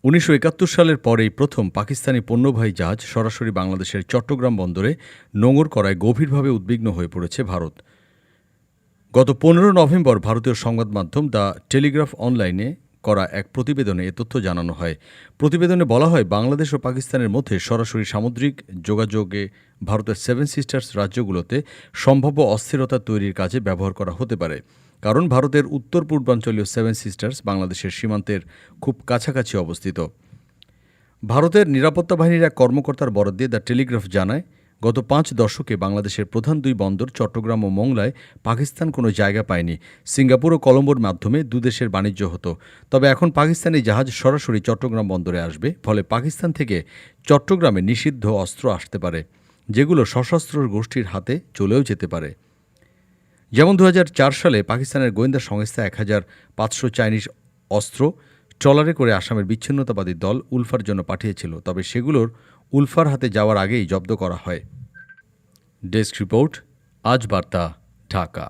১৯৭১ সালের পরেই প্রথম পাকিস্তানি পণ্যবাহী জাহাজ সরাসরি বাংলাদেশের চট্টগ্রাম বন্দরে নোঙর করায় গভীরভাবে উদ্বিগ্ন হয়ে পড়েছে ভারত। গত ১৫ নভেম্বর ভারতীয় সংবাদ মাধ্যম দ্য টেলিগ্রাফ অনলাইনে করা এক প্রতিবেদনে এ তথ্য জানানো হয়। প্রতিবেদনে বলা হয়, বাংলাদেশ ও পাকিস্তানের মধ্যে সরাসরি সামুদ্রিক যোগাযোগে ভারতের সেভেন সিস্টার্স রাজ্যগুলোতে সম্ভাব্য অস্থিরতা তৈরির কাজে ব্যবহার করা হতে পারে। কারণ ভারতের উত্তর পূর্বাঞ্চলীয় সেভেন সিস্টার্স বাংলাদেশের সীমান্তের খুব কাছাকাছি অবস্থিত। ভারতের নিরাপত্তা বাহিনীর এক কর্মকর্তার বরাত দিয়ে দ্য টেলিগ্রাফ জানায়, গত ৫ দশকে বাংলাদেশের প্রধান দুই বন্দর চট্টগ্রাম ও মংলায় পাকিস্তান কোনো জায়গা পায়নি। সিঙ্গাপুর ও কলম্বোর মাধ্যমে দুদেশের বাণিজ্য হতো। তবে এখন পাকিস্তানি জাহাজ সরাসরি চট্টগ্রাম বন্দরে আসবে, ফলে পাকিস্তান থেকে চট্টগ্রামে নিষিদ্ধ অস্ত্র আসতে পারে, যেগুলো সশস্ত্র গোষ্ঠীর হাতে চলেও যেতে পারে। যেমন ২০০৪ সালে পাকিস্তানের গোয়েন্দা সংস্থা ১৫০০ চাইনিজ অস্ত্র ট্রলারে করে আসামের বিচ্ছিন্নতাবাদী দল উলফার জন্য পাঠিয়েছিল, তবে সেগুলোর উলফার হাতে যাওয়ার আগেই জব্দ করা হয়। ডেস্ক রিপোর্ট, আজ বার্তা, ঢাকা।